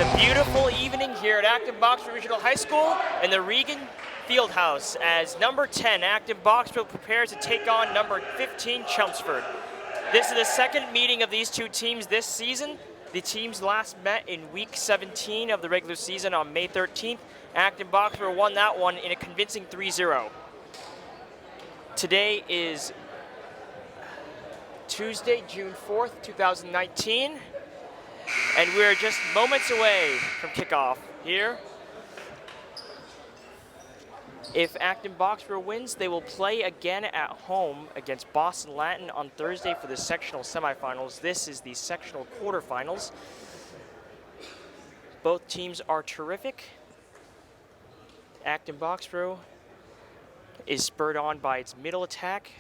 a beautiful evening here at Acton Boxborough Regional High School in the Regan Fieldhouse as number 10, Acton Boxborough, prepares to take on number 15, Chelmsford. This is the second meeting of these two teams this season. The teams last met in week 17 of the regular season on May 13th. Acton Boxborough won that one in a convincing 3-0. Today is Tuesday, June 4th, 2019. And we're just moments away from kickoff here. If Acton Boxborough wins, they will play again at home against Boston Latin on Thursday for the sectional semifinals. This is the sectional quarterfinals. Both teams are terrific. Acton Boxborough is spurred on by its middle attack,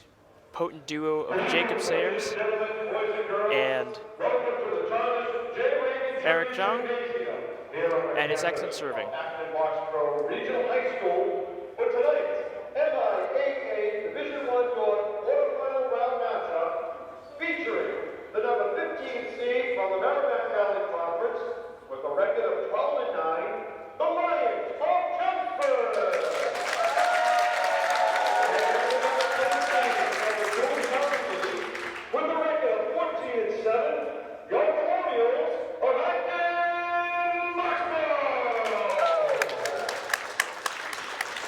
potent duo of Jacob Sayers and Eric Jung, and its excellent serving. Acton Boxborough Regional High School for tonight's MIAA Division I quarterfinal round matchup, featuring the number 15 seed from the Merrimack Valley Conference with a record of 12-9, the Lions of Chelmsford. With a record of 14-7, the Colonials of Acton Boxborough.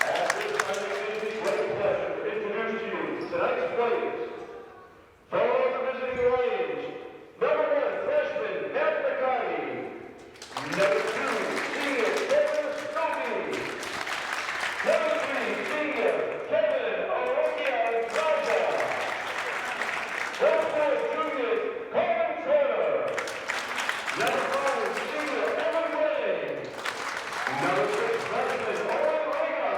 At this time, it gives me great pleasure to introduce to you tonight's players. Following the visiting Lions, number 1, freshman, Matt McCarty. Number 2, senior, Kevin Scobie. Number 3, senior, Kevin Orokia-Gaza. Number 4, junior, Colin Turner. Number 5, senior, Evan Wayne. Number 6, freshman, Owen Rega.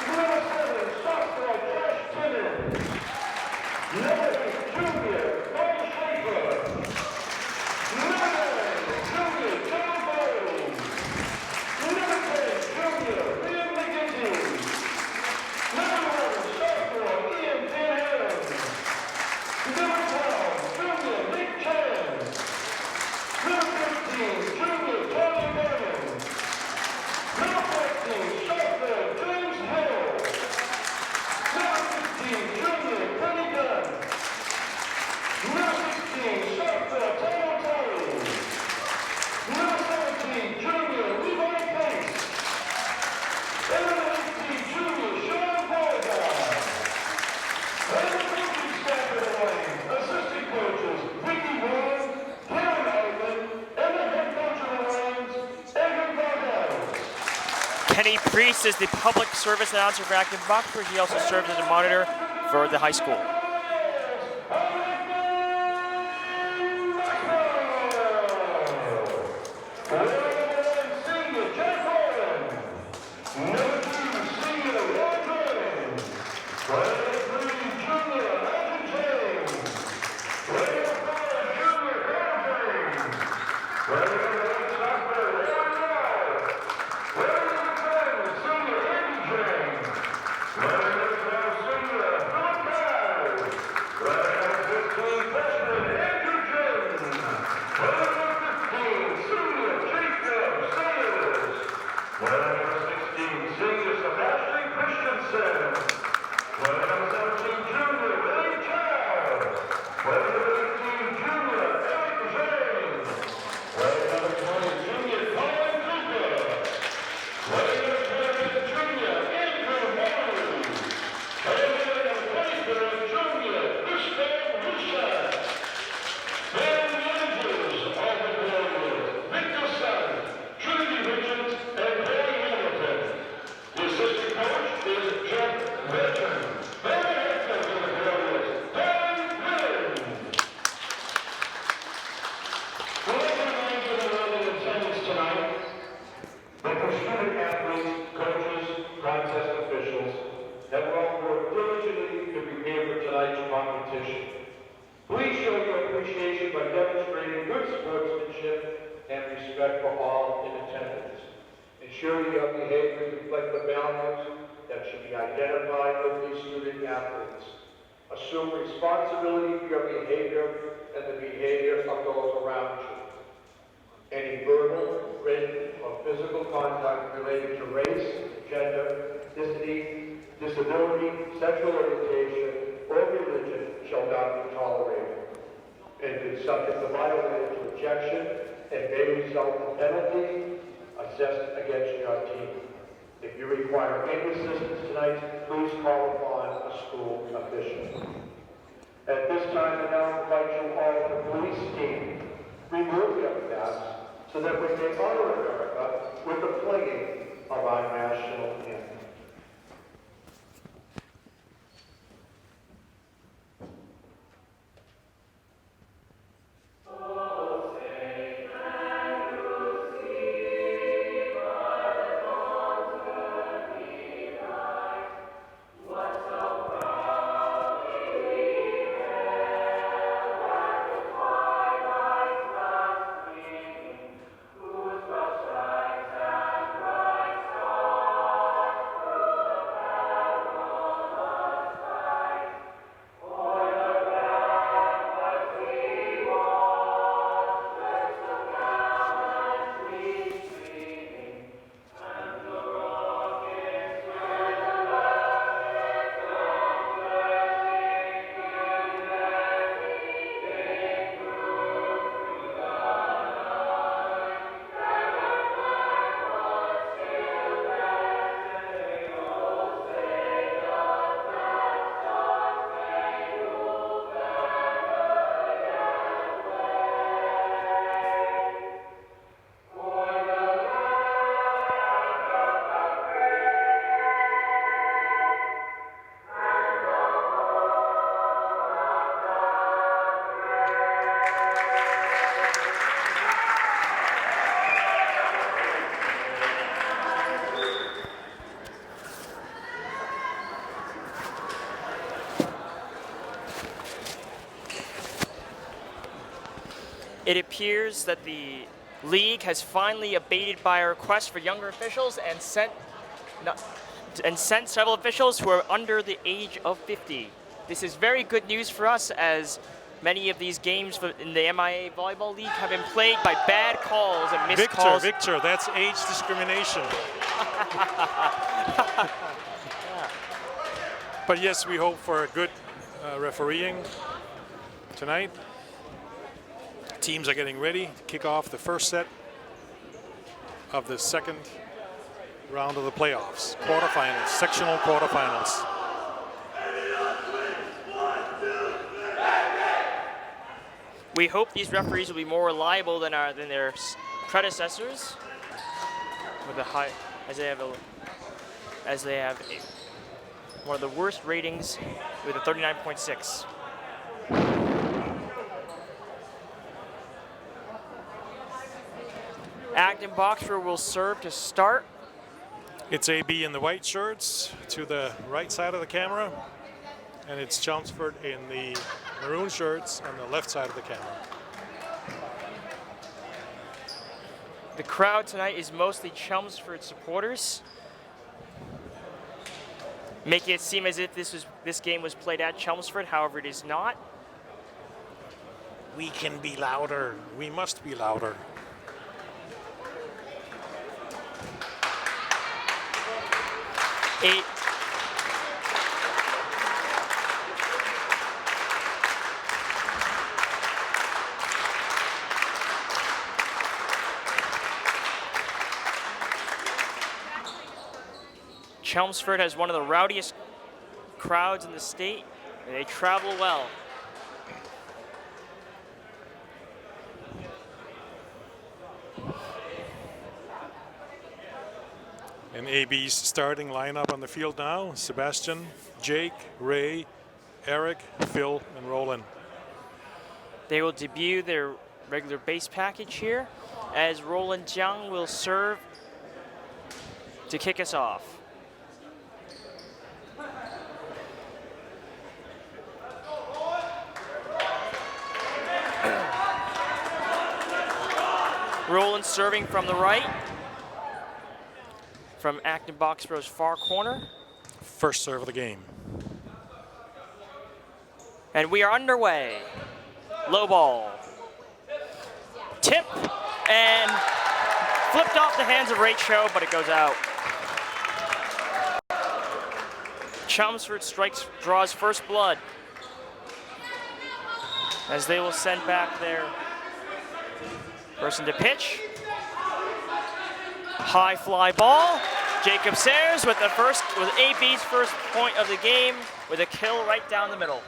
Number 7, sophomore, Josh Timmons. Number 8, junior, Paul Schaefer. Number 9, junior, John Bowles. Number 10, junior, Liam McGinty. Number 11, sophomore, Ian Van Adams. Number 12, junior, Nick Chan. Number 13, junior, Tony Vernon. Number 14, sophomore, James Hill. Number 15, junior, Kenny Gunn. Number 16, sophomore, Tom O'Tolly. Number 17, junior, Levi Pace. And number 18, junior, Sean Beauregard. And the coaching staff of the Lions, assistant coaches, Ricky Williams, Karen Altman, and the head coach of the Lions, Edwin Vargas. Kenny Priest is the public service announcer for Acton Boxborough. He also serves as a monitor for the high school. Senior Jack Owen. Number 2, senior Ron Jordan. Number 3, junior Andrew James. Number 4, junior Hannah James. Number 8, sophomore Aaron Rye. Number 10, senior Andy James. Number 12, senior Philip Kaz. Number 15, freshman Andrew James. Number 15, senior Jacob Sayers. Number 16, senior Sebastian Christensen. Number 17, junior Billy Chow. Number 18, junior Eric James. Number 20, junior Colin Cooper. Number 20, junior Andrew Morley. Number 23, junior Gustav Rusak. And the managers of the Warriors, Victor Sun, Trinity Richards, and Corey Hamilton. The assistant coach is Jeff Veteran. And the head coach of the Warriors, Dan Williams. We'll recognize the early attendance tonight. The student athletes, coaches, contest officials have all worked diligently to prepare for tonight's competition. Please show your appreciation by demonstrating good sportsmanship and respect for all in attendance. Ensure your behavior reflects the values that should be identified with these student athletes. Assume responsibility for your behavior and the behavior of those around you. Any verbal, written, or physical contact related to race, gender, ethnicity, disability, sexual orientation, or religion shall not be tolerated, and is subject to violated to objection and may result in penalties assessed against your team. If you require any assistance tonight, please call upon a school official. At this time, I now invite you all to the police team remove your masks so that we may honor America with the playing of our national anthem. It appears that the league has finally abated by a request for younger officials and sent several officials who are under the age of 50. This is very good news for us, as many of these games in the MIA Volleyball League have been plagued by bad calls and missed calls. Victor, that's age discrimination. But yes, we hope for a good refereeing tonight. Teams are getting ready to kick off the first set of the second round of the playoffs, quarterfinals, sectional quarterfinals. We hope these referees will be more reliable than their predecessors, with as they have one of the worst ratings with a 39.6. Acton Boxborough will serve to start. It's AB in the white shirts to the right side of the camera, and it's Chelmsford in the maroon shirts on the left side of the camera. The crowd tonight is mostly Chelmsford supporters, making it seem as if this game was played at Chelmsford. However, it is not. We can be louder. We must be louder. Chelmsford has one of the rowdiest crowds in the state, and they travel well. And AB's starting lineup on the field now: Sebastian, Jake, Ray, Eric, Phil, and Roland. They will debut their regular base package here, as Roland Jiang will serve to kick us off. Roland serving from the right, from Acton Boxborough's far corner. First serve of the game. And we are underway. Low ball. Tip and flipped off the hands of Rachel, but it goes out. Chelmsford draws first blood as they will send back their person to pitch. High fly ball. Jacob Sayers with AB's first point of the game with a kill right down the middle.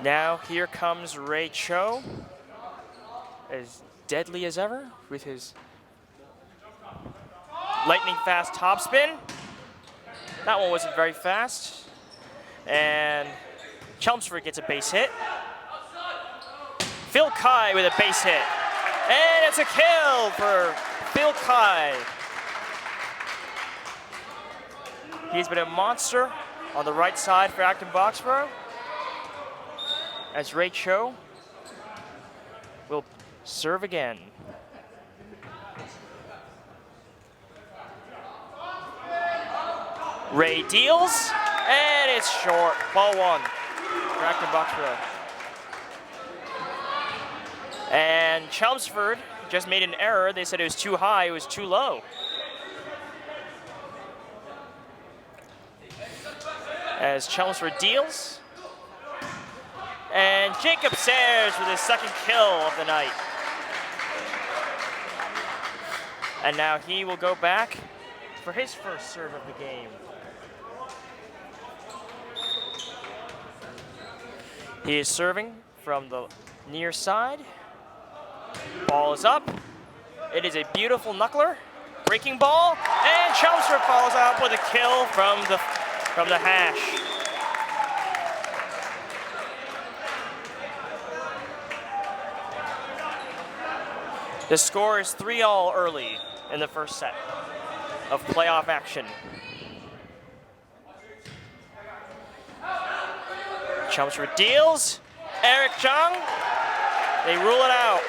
Now here comes Ray Cho, as deadly as ever with his lightning fast topspin. That one wasn't very fast. And Chelmsford gets a base hit. Phil Kai with a base hit. And it's a kill for Phil Kai. He's been a monster on the right side for Acton Boxborough, as Ray Cho will serve again. Ray deals, and it's short. Ball one for Acton Boxborough. And Chelmsford just made an error. They said it was too high, it was too low. As Chelmsford deals. And Jacob Sayers with his second kill of the night. And now he will go back for his first serve of the game. He is serving from the near side. Ball is up. It is a beautiful knuckler. Breaking ball, and Chelmsford follows up with a kill from the hash. The score is 3-all early in the first set of playoff action. Chelmsford deals. Eric Chung, they rule it out.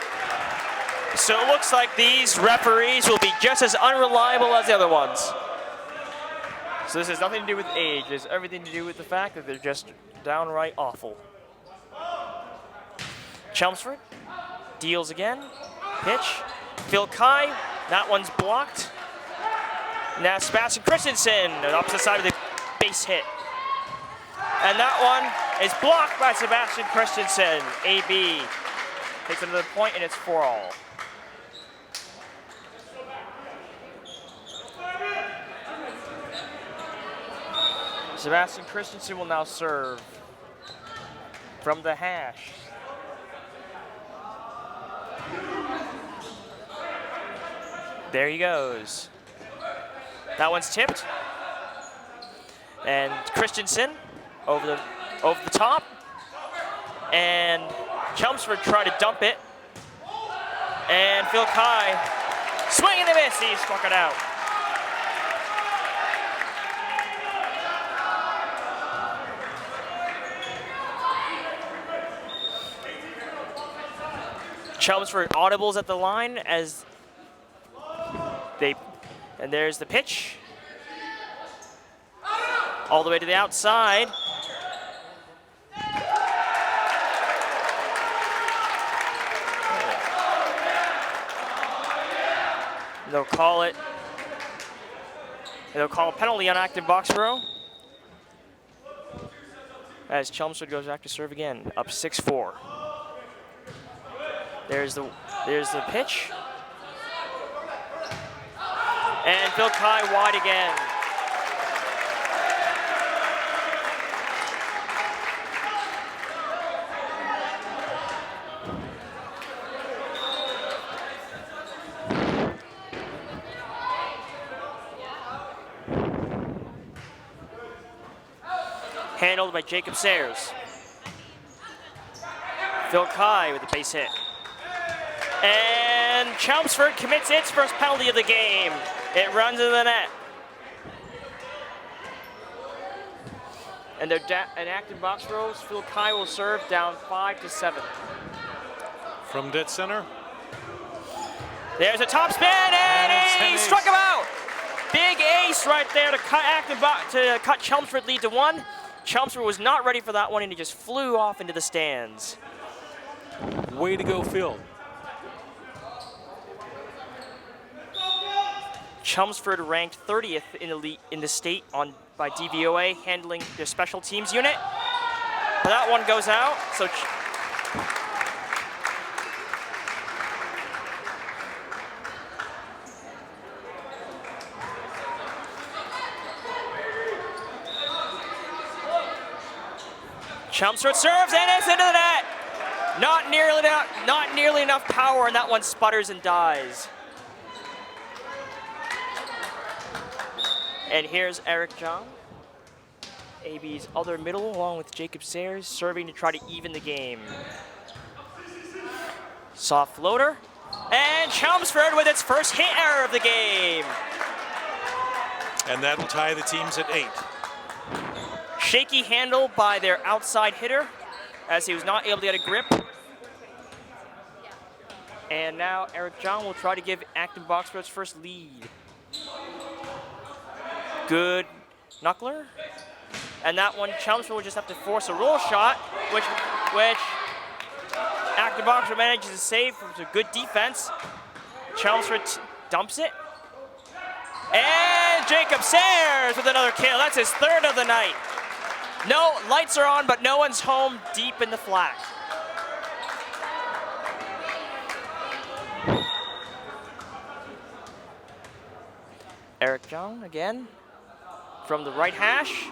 So it looks like these referees will be just as unreliable as the other ones. So this has nothing to do with age. It has everything to do with the fact that they're just downright awful. Chelmsford deals again. Pitch. Phil Kai, that one's blocked. Now Sebastian Christensen, on the opposite side of the base hit. And that one is blocked by Sebastian Christensen. AB takes another point, and it's 4-all. Sebastian Christensen will now serve from the hash. There he goes. That one's tipped. And Christensen over the top. And Chelmsford tried to dump it. And Phil Kai, swing and a miss, he struck it out. Chelmsford audibles at the line as and there's the pitch. All the way to the outside. They'll call a penalty on Acton Boxborough as Chelmsford goes back to serve again, up 6-4. There's the pitch. And Phil Kai wide again. Handled by Jacob Sayers. Phil Kai with the base hit. And Chelmsford commits its first penalty of the game. It runs into the net. And Acton Boxborough's Phil Kai will serve down 5-7. From dead center. There's a top spin, and he struck him out. Big ace right there to cut Chelmsford lead to 1. Chelmsford was not ready for that one, and he just flew off into the stands. Way to go, Phil. Chelmsford ranked 30th in the state by DVOA, handling their special teams unit. But that one goes out, so Chelmsford serves, and it's into the net. Not nearly enough power, and that one sputters and dies. And here's Eric John, AB's other middle, along with Jacob Sayers, serving to try to even the game. Soft floater, and Chelmsford with its first hit error of the game. And that'll tie the teams at 8. Shaky handle by their outside hitter, as he was not able to get a grip. And now Eric John will try to give Acton Boxborough its first lead. Good knuckler. And that one, Chelmsford will just have to force a roll shot, which Acton Boxborough manages to save with a good defense. Chelmsford dumps it. And Jacob Sayers with another kill. That's his third of the night. No, lights are on, but no one's home deep in the flat. Eric John again from the right hash.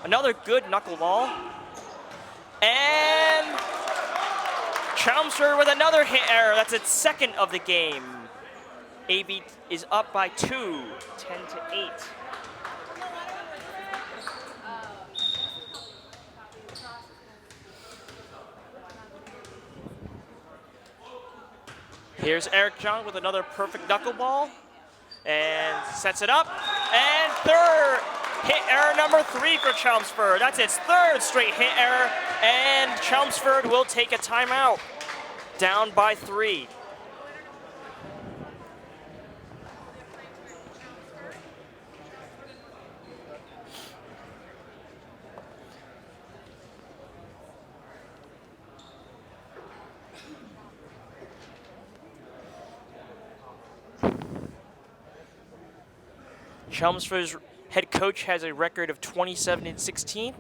Another good knuckleball. And Chelmsford with another hit error. That's its second of the game. AB is up by 2, 10-8. Here's Eric John with another perfect knuckleball. And sets it up. And third hit error number 3 for Chelmsford. That's its third straight hit error. And Chelmsford will take a timeout. Down by 3. Chelmsford's head coach has a record of 27-16.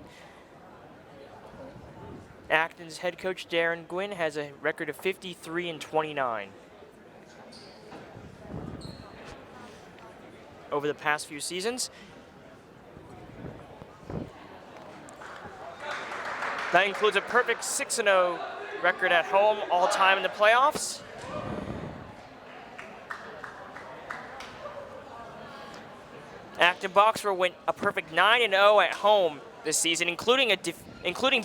Acton's head coach, Darren Gwynn, has a record of 53-29. Over the past few seasons. That includes a perfect 6-0 record at home all time in the playoffs. Acton Boxborough went a perfect 9-0 at home this season, including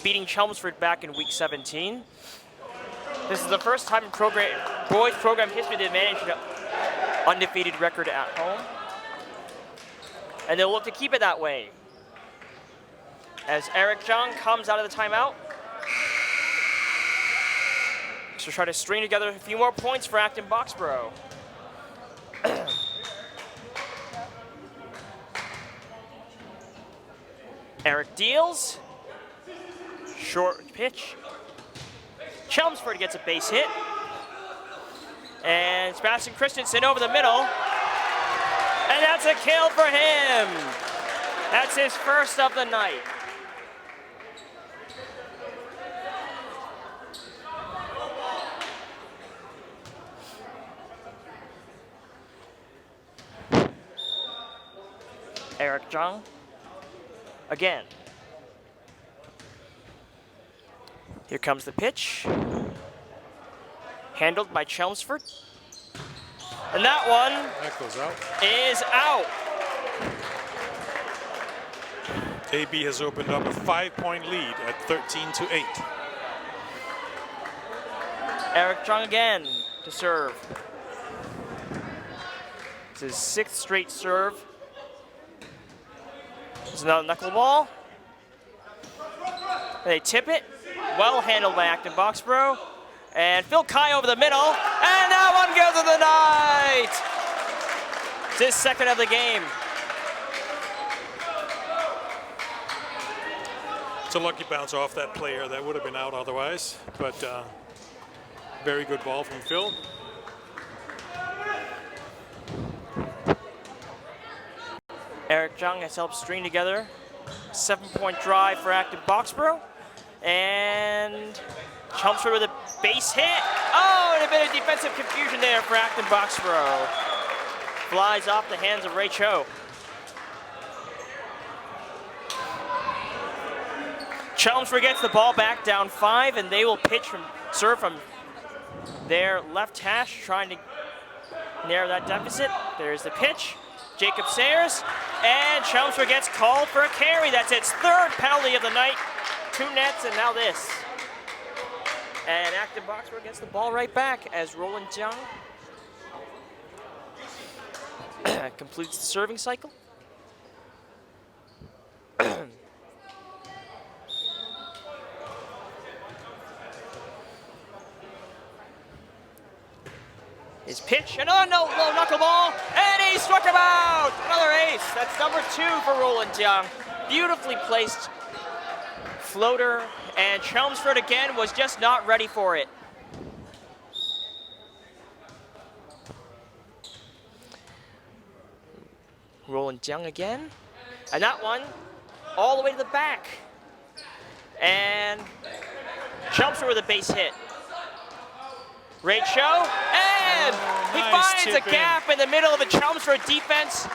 beating Chelmsford back in Week 17. This is the first time in boys program history they've managed an undefeated record at home. And they'll look to keep it that way. As Eric John comes out of the timeout. So try to string together a few more points for Acton Boxborough. Eric deals. Short pitch. Chelmsford gets a base hit. And Sebastian Christensen over the middle. And that's a kill for him. That's his first of the night. Eric John. Again. Here comes the pitch. Handled by Chelmsford. And that one goes out. Is out. AB has opened up a 5-point lead at 13-8. Eric John again to serve. It's his 6th straight serve. There's another knuckleball. They tip it. Well handled by Acton Boxborough. And Phil Kai over the middle. And that one goes to the night. It's his second of the game. It's a lucky bounce off that player. That would have been out otherwise, but very good ball from Phil. Eric Jung has helped string together 7-point drive for Acton Boxborough. And Chelmsford with a base hit. Oh, and a bit of defensive confusion there for Acton Boxborough. Flies off the hands of Ray Cho. Chelmsford gets the ball back down 5, and they will serve from their left hash, trying to narrow that deficit. There's the pitch. Jacob Sayers, and Chelmsford gets called for a carry. That's its 3rd penalty of the night. 2 nets, and now this. And Acton Boxborough gets the ball right back as Roland Jiang completes the serving cycle. His pitch, another low knuckleball, and he struck him out! Another ace. That's number 2 for Roland Jiang. Beautifully placed floater, and Chelmsford again was just not ready for it. Roland Jiang again, and that one all the way to the back. And Chelmsford with a base hit. Ray Cho, and he finds a gap in the middle of the Chelmsford defense.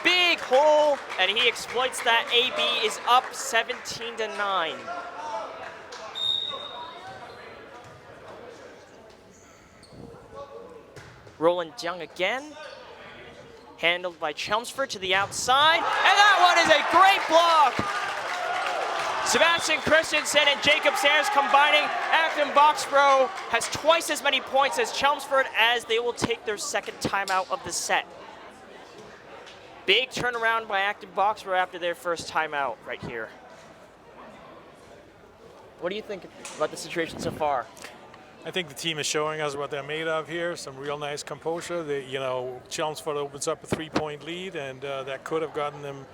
Big hole, and he exploits that. AB is up 17-9. Roland Jiang again. Handled by Chelmsford to the outside, and that one is a great block. Sebastian Christensen and Jacob Sayers combining. Acton Boxborough has twice as many points as Chelmsford, as they will take their 2nd timeout of the set. Big turnaround by Acton Boxborough after their first timeout right here. What do you think about the situation so far? I think the team is showing us what they're made of here. Some real nice composure. Chelmsford opens up a 3-point lead, and that could have gotten them,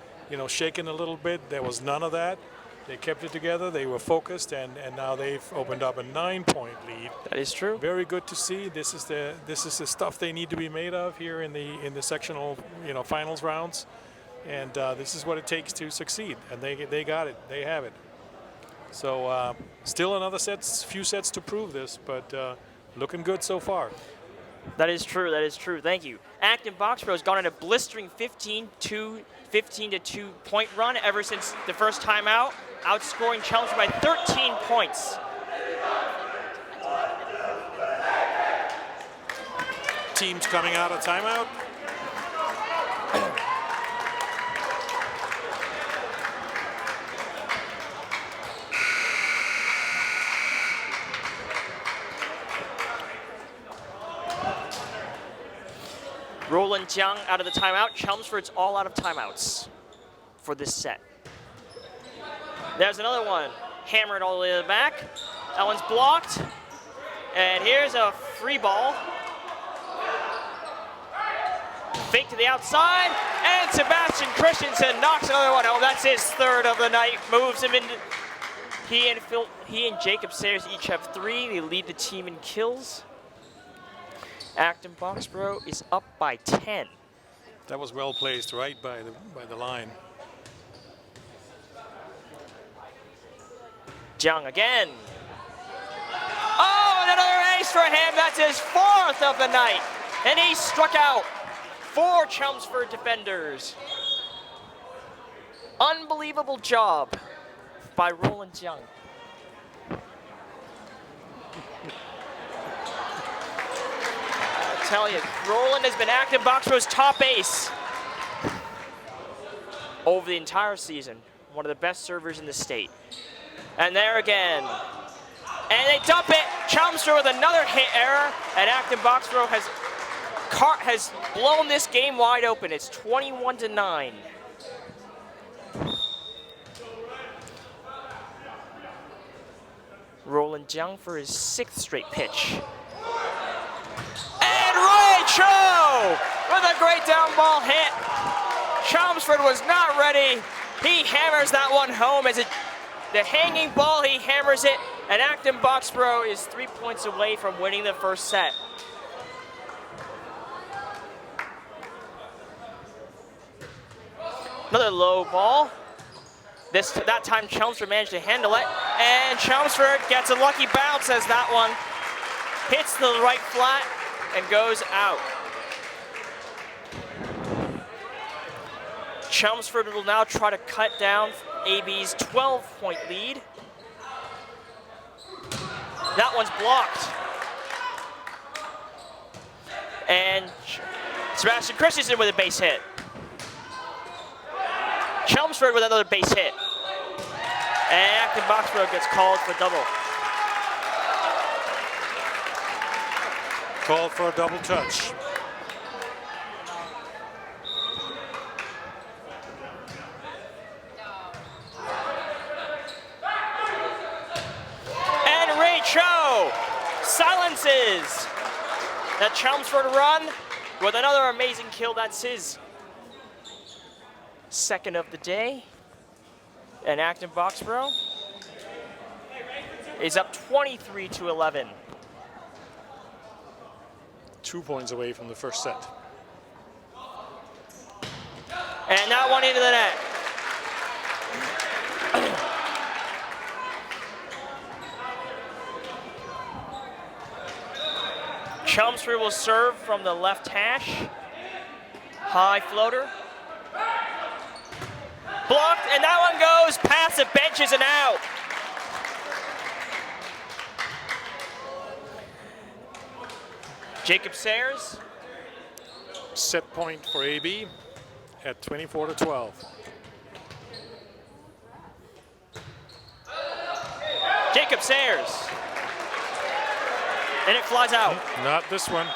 shaken a little bit. There was none of that. They kept it together. They were focused, and now they've opened up a 9-point lead. That is true. Very good to see. This is the stuff they need to be made of here in the sectional finals rounds, and this is what it takes to succeed. And they got it. They have it. So still another few sets to prove this, but looking good so far. That is true. That is true. Thank you. Acton Boxborough has gone on a blistering 15-2 point run ever since the first time out, outscoring Chelmsford by 13 points. Teams coming out of timeout. Roland Jiang out of the timeout. Chelmsford's all out of timeouts for this set. There's another one. Hammered all the way to the back. That one's blocked. And here's a free ball. Fake to the outside. And Sebastian Christensen knocks another one home. That's his 3rd of the night. Moves him into... He and Jacob Sayers each have 3. They lead the team in kills. Acton Boxborough is up by 10. That was well placed right by the line. Jiang again. Oh, and another ace for him. That's his 4th of the night. And he struck out 4 Chelmsford defenders. Unbelievable job by Roland Jiang. I tell you, Roland has been Acton Boxborough's top ace over the entire season. One of the best servers in the state. And there again. And they dump it. Chelmsford with another hit error. And Acton Boxborough has blown this game wide open. It's 21-9. Roland Jiang for his 6th straight pitch. And Ray Cho with a great down ball hit. Chelmsford was not ready. He hammers that one home as it The hanging ball, he hammers it, and Acton Boxborough is 3 points away from winning the first set. Another low ball. That time Chelmsford managed to handle it, and Chelmsford gets a lucky bounce as that one hits the right flat and goes out. Chelmsford will now try to cut down AB's 12-point lead. That one's blocked. And Sebastian Christensen with a base hit. Chelmsford with another base hit. And Acton Boxborough gets called for double. Called for a double touch. And Ray Cho silences the Chelmsford run with another amazing kill. That's his second of the day. And Acton Boxborough is up 23-11. 2 points away from the first set. And that one into the net. Chelmsford will serve from the left hash. High floater. Blocked, and that one goes past the benches and out. Jacob Sayers. Set point for AB at 24-12. Jacob Sayers. And it flies out. Not this one.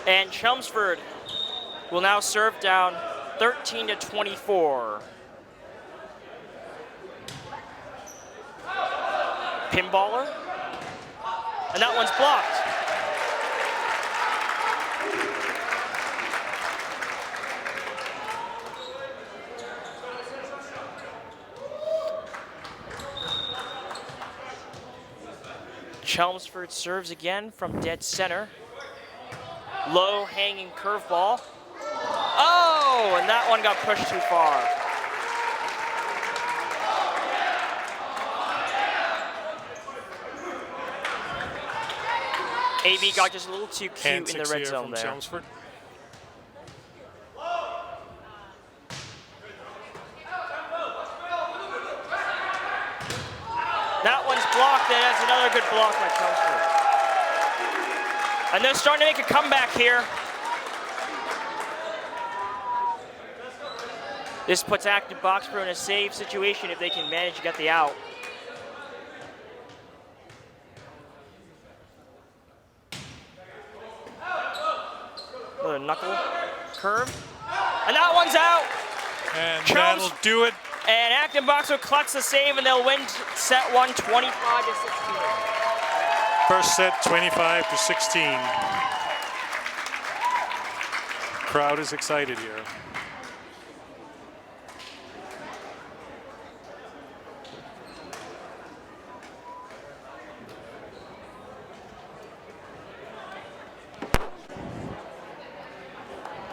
And Chelmsford will now serve down 13-24. Pinballer. And that one's blocked. Chelmsford serves again from dead center. Low hanging curveball. Oh, and that one got pushed too far. AB got just a little too cute in the red zone there. Chelmsford. That one's blocked, and that's another good block by Chelmsford. And they're starting to make a comeback here. This puts Acton Boxborough in a safe situation if they can manage to get the out. Another knuckle curve. And that one's out. And that'll do it. And Acton Boxborough collects the save, and they'll win set one 25-16. First set 25-16. Crowd is excited here.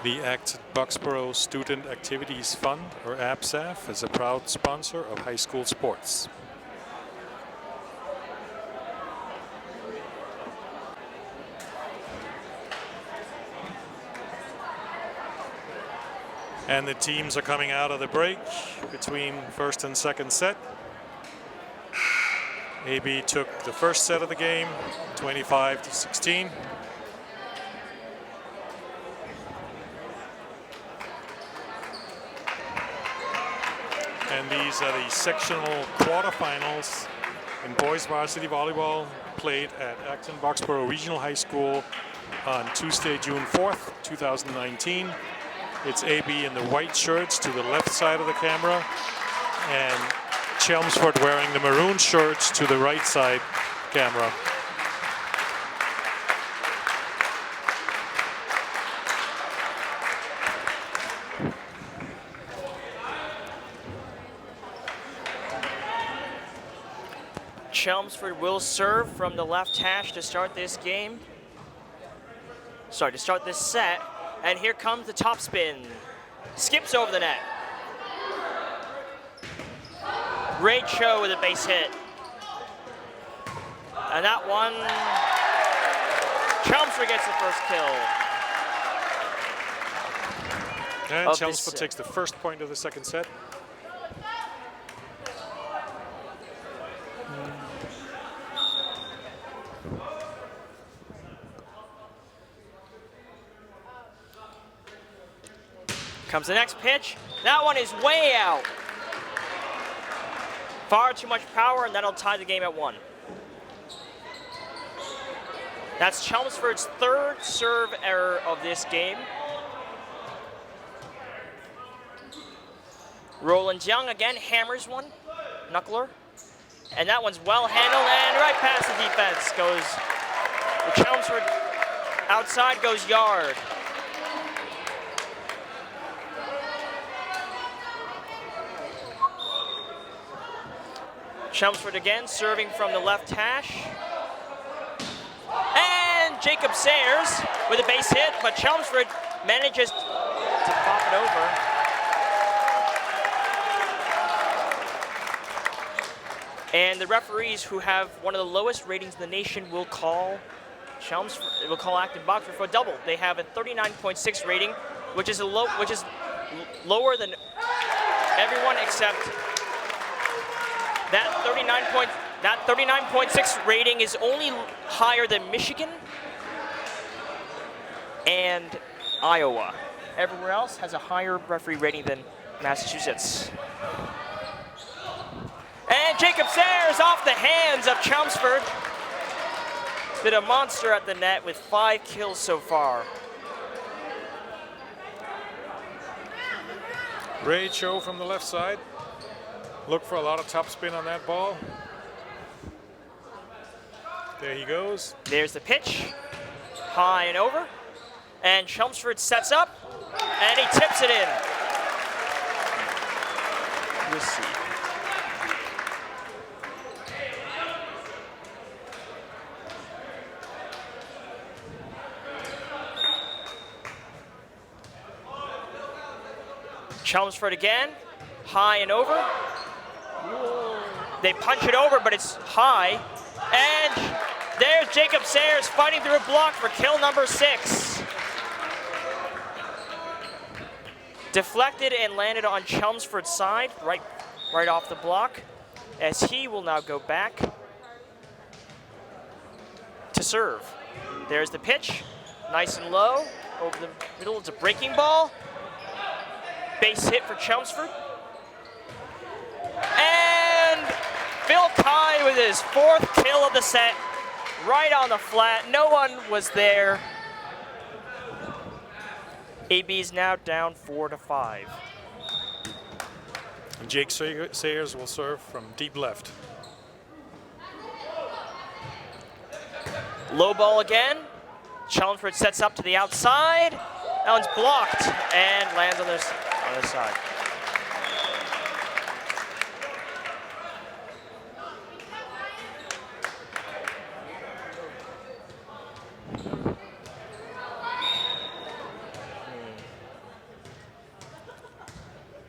The Acton Boxborough Student Activities Fund, or ABSAF, is a proud sponsor of high school sports. And the teams are coming out of the break between first and second set. AB took the first set of the game, 25-16. And these are the sectional quarterfinals in boys varsity volleyball played at Acton Boxborough Regional High School on Tuesday, June 4th, 2019. It's AB in the white shirts to the left side of the camera, and Chelmsford wearing the maroon shirts to the right side camera. Chelmsford will serve from the left hash to start this game. Sorry, to start this set. And here comes the topspin. Skips over the net. Great show with a base hit. And that one, Chelmsford gets the first kill. And Chelmsford takes the first point of the second set. Comes the next pitch. That one is way out. Far too much power, and that'll tie the game at 1. That's Chelmsford's third serve error of this game. Roland Young again hammers one, knuckler. And that one's well handled, and right past the defense goes, the Chelmsford outside goes yard. Chelmsford again serving from the left hash. And Jacob Sayers with a base hit, but Chelmsford manages to pop it over. And the referees, who have one of the lowest ratings in the nation, will call Chelmsford, will call Acton Boxborough for a double. They have a 39.6 rating, which is lower than everyone except that 39.6 rating is only higher than Michigan and Iowa. Everywhere else has a higher referee rating than Massachusetts. And Jacob Sayers off the hands of Chelmsford. Did a monster at the net with 5 kills so far. Great show from the left side. Look for a lot of topspin on that ball. There he goes. There's the pitch. High and over. And Chelmsford sets up, and he tips it in. Let's see. Chelmsford again, high and over. They punch it over, but it's high. And there's Jacob Sayers fighting through a block for kill number 6. Deflected and landed on Chelmsford's side, right off the block, as he will now go back to serve. There's the pitch, nice and low, over the middle. It's a breaking ball. Base hit for Chelmsford. And Phil Kye with his 4th kill of the set, right on the flat. No one was there. AB is now down 4-5. And Jake Sayers will serve from deep left. Low ball again. Chelmsford sets up to the outside. That one's blocked and lands on their side.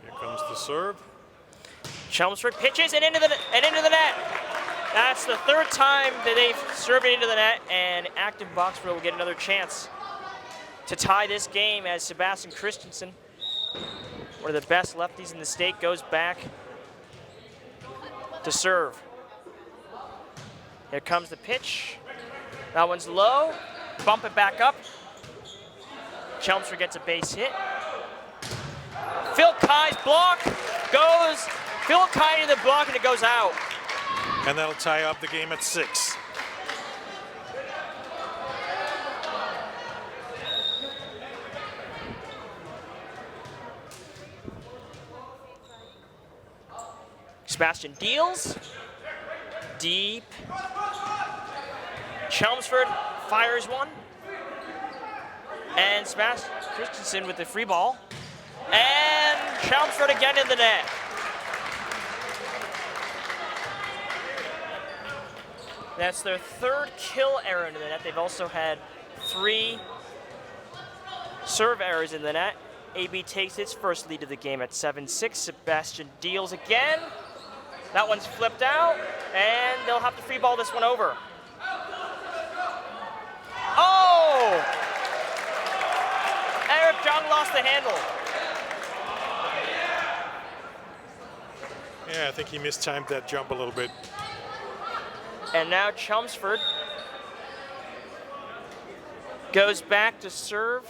Here comes the serve. Chelmsford pitches and into the net. That's the 3rd time that they've served it into the net, and Acton Boxborough will get another chance to tie this game as Sebastian Christensen, one of the best lefties in the state, goes back to serve. Here comes the pitch. That one's low. Bump it back up. Chelmsford gets a base hit. Phil Kye's block goes. Phil Kye into the block, and it goes out. And that'll tie up the game at 6. Sebastian deals. Deep. Chelmsford fires one. And Sebastian Christensen with the free ball. And Chelmsford again in the net. That's their third kill error in the net. They've also had 3 serve errors in the net. AB takes its first lead of the game at 7-6. Sebastian deals again. That one's flipped out, and they'll have to free ball this one over. Oh! Eric Jung lost the handle. Yeah, I think he mistimed that jump a little bit. And now Chelmsford goes back to serve.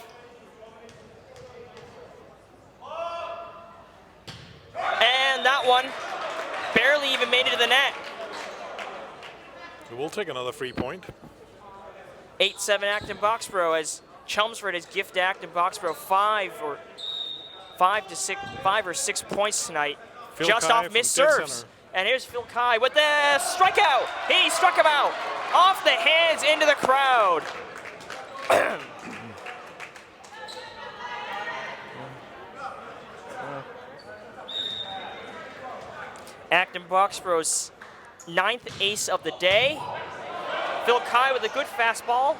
And that one barely even made it to the net. We'll take another free point. 8-7 Acton Boxborough as Chelmsford has gifted Acton Boxborough 5 or 6 points tonight. Phil just Kai off missed from dead serves. center. And here's Phil Kai with the strikeout. He struck him out. Off the hands into the crowd. Acton Boxborough's 9th ace of the day. Phil Kai with a good fastball.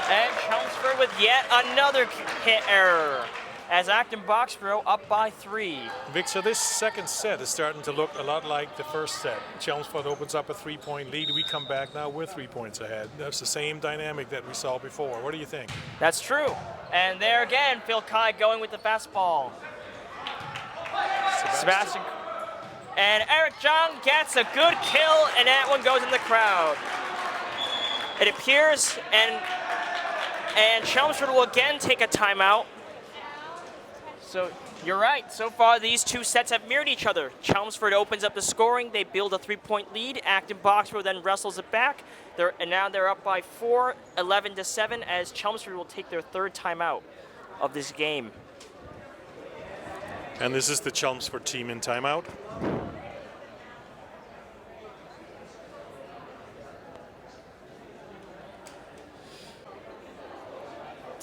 And Chelmsford with yet another hit error as Acton Boxborough up by 3. Vic, so this second set is starting to look a lot like the first set. Chelmsford opens up a 3-point lead. We come back now, we're 3 points ahead. That's the same dynamic that we saw before. What do you think? That's true. And there again, Phil Kai going with the fastball. Sebastian. And Eric Jung gets a good kill, and that one goes in the crowd. It appears, and Chelmsford will again take a timeout. So you're right. So far, these 2 sets have mirrored each other. Chelmsford opens up the scoring. They build a 3-point lead. Acton Boxborough then wrestles it back. And now they're up by 4, 11-7, as Chelmsford will take their 3rd timeout of this game. And this is the Chelmsford team in timeout.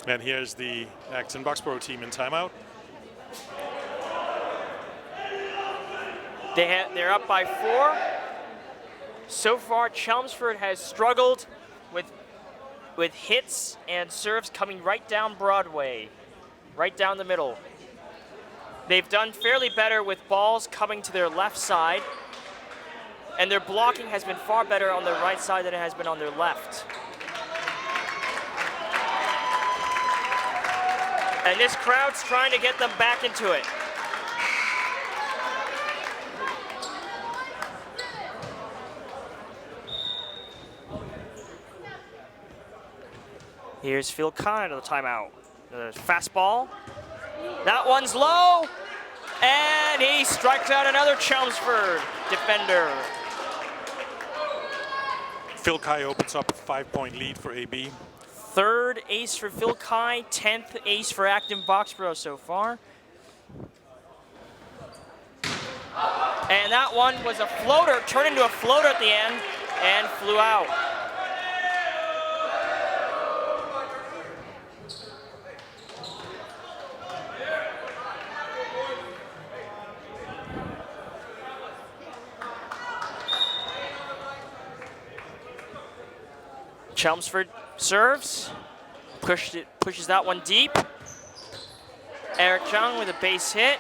And here's the Acton Boxborough team in timeout. They're up by 4. So far, Chelmsford has struggled with hits and serves coming right down Broadway, right down the middle. They've done fairly better with balls coming to their left side, and their blocking has been far better on their right side than it has been on their left. And this crowd's trying to get them back into it. Here's Phil Kai to the timeout. The fastball. That one's low. And he strikes out another Chelmsford defender. Phil Kai opens up a 5-point lead for AB. 3rd ace for Phil Kai, 10th ace for Acton Boxborough so far. And that one was a floater, turned into a floater at the end, and flew out. Chelmsford serves, pushes that one deep. Eric Jung with a base hit.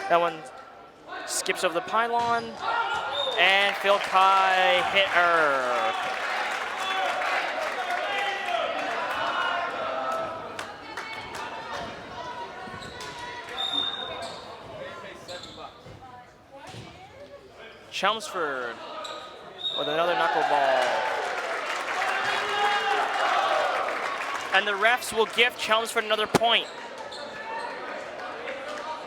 That one skips over the pylon. And Phil Kai hit her. Chelmsford with another knuckleball. And the refs will give Chelmsford another point.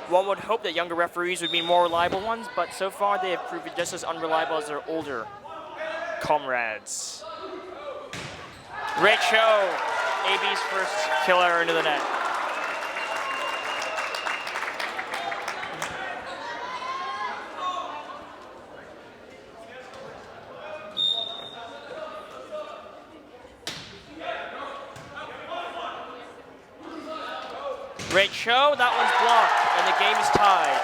One would hope that younger referees would be more reliable ones, but so far they have proven just as unreliable as their older comrades. Great show. AB's first kill error into the net. Great show, that one's blocked, and the game is tied.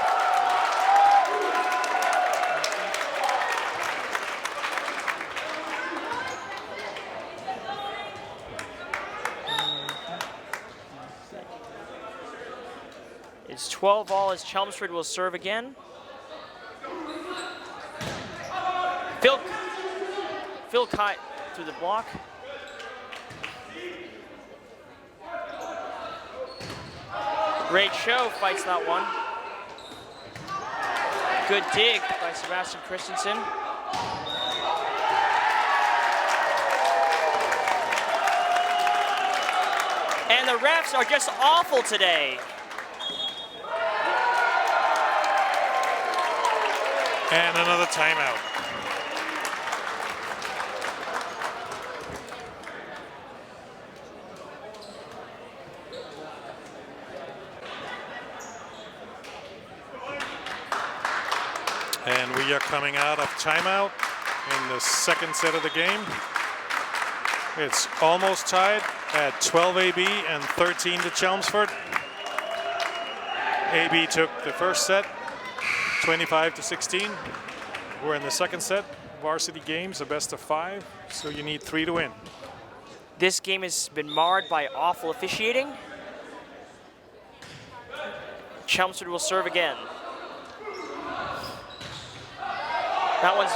It's 12-all as Chelmsford will serve again. Phil Kite through the block. Great show, fights that one. Good dig by Sebastian Christensen. And the refs are just awful today. And another timeout. And we are coming out of timeout in the second set of the game. It's almost tied at 12 AB and 13 to Chelmsford. AB took the first set, 25 to 16. We're in the second set. Varsity games, a best of 5, so you need 3 to win. This game has been marred by awful officiating. Chelmsford will serve again. That one's...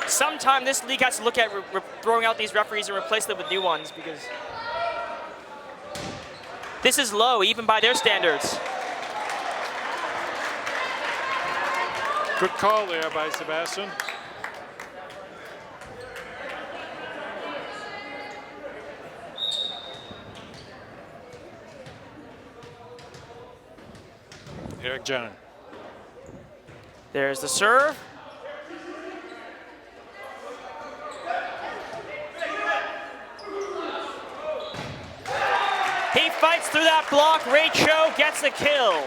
Sometime this league has to look at throwing out these referees and replace them with new ones, because this is low, even by their standards. Good call there by Sebastian. Eric John. There's the serve. He fights through that block. Rachel gets the kill.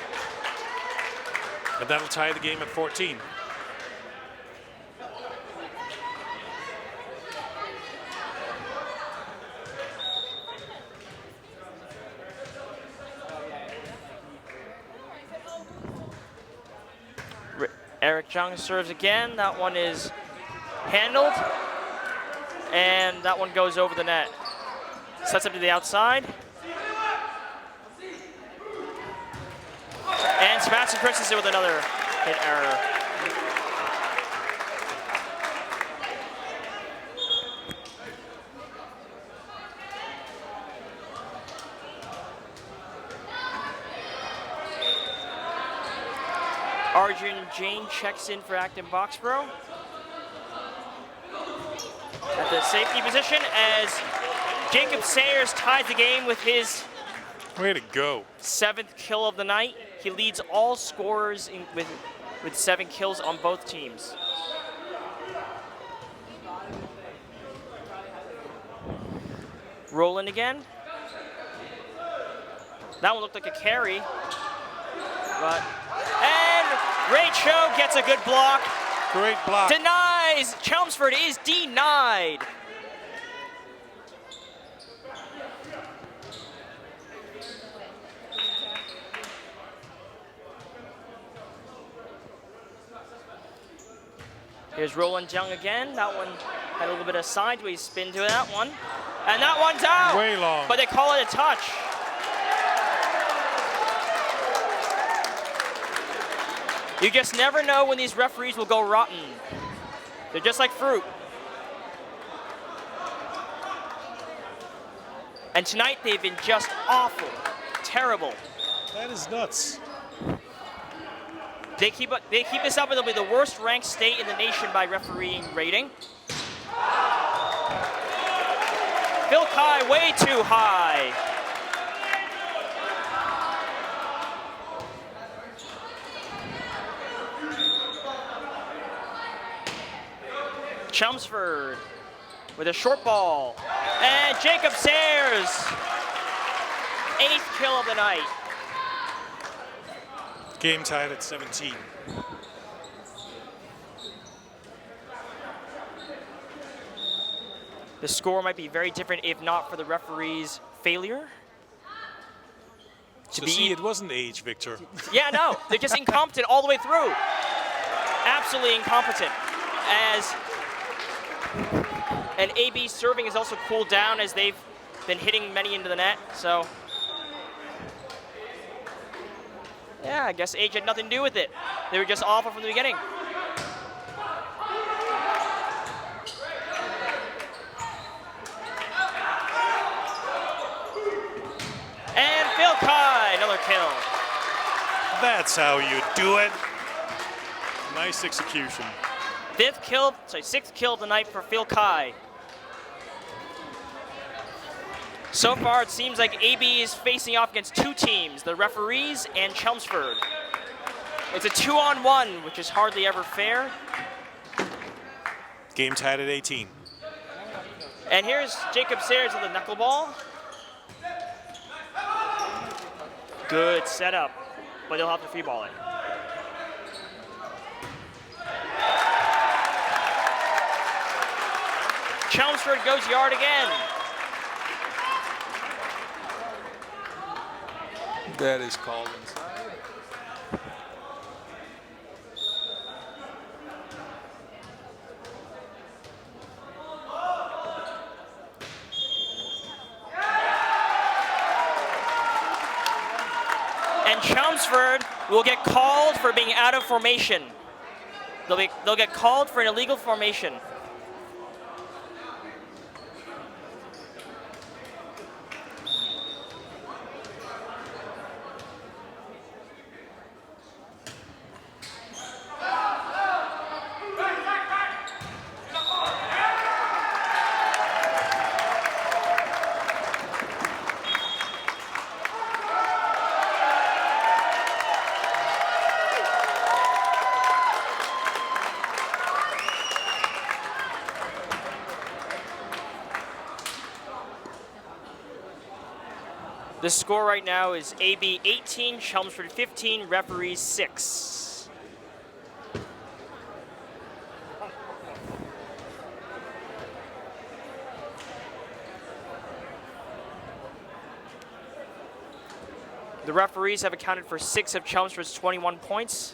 And that'll tie the game at 14. Eric Jung serves again. That one is handled. And that one goes over the net. Sets up to the outside. And Sebastian Christensen with another hit error. Arjun Jain checks in for Acton Boxborough at the safety position as Jacob Sayers ties the game with his way to go. 7th kill of the night. He leads all scorers with 7 kills on both teams. Roland again. That one looked like a carry, but Rachel gets a good block. Great block. Denies. Chelmsford is denied. Here's Roland Young again. That one had a little bit of sideways spin to that one. And that one's out. Way long. But they call it a touch. You just never know when these referees will go rotten. They're just like fruit. And tonight they've been just awful, terrible. That is nuts. They keep this up and they'll be the worst ranked state in the nation by refereeing rating. Phil Kai way too high. Chelmsford with a short ball. And Jacob Sayers, 8th kill of the night. Game tied at 17. The score might be very different if not for the referee's failure. So see, it wasn't age, Victor. Yeah, no, they're just incompetent all the way through. Absolutely incompetent. As And AB's serving has also cooled down as they've been hitting many into the net, so. Yeah, I guess age had nothing to do with it. They were just awful from the beginning. And Phil Kai, another kill. That's how you do it. Nice execution. Sixth kill tonight for Phil Kai. So far, it seems like AB is facing off against two teams, the referees and Chelmsford. It's a 2-on-1, which is hardly ever fair. Game tied at 18. And here's Jacob Sayers with the knuckleball. Good setup, but they'll have to free ball it. Chelmsford goes yard again. That is called inside. And Chelmsford will get called for being out of formation. They'll get called for an illegal formation. The score right now is AB 18, Chelmsford 15, referees 6. The referees have accounted for 6 of Chelmsford's 21 points.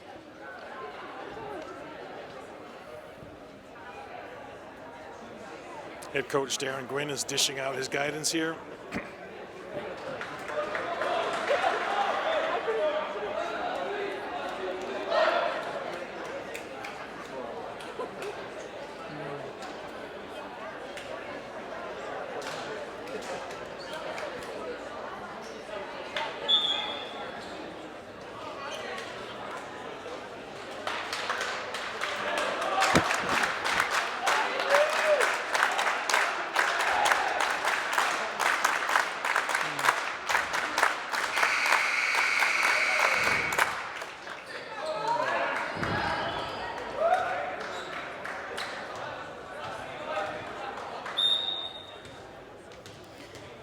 Head coach Darren Gwynn is dishing out his guidance here.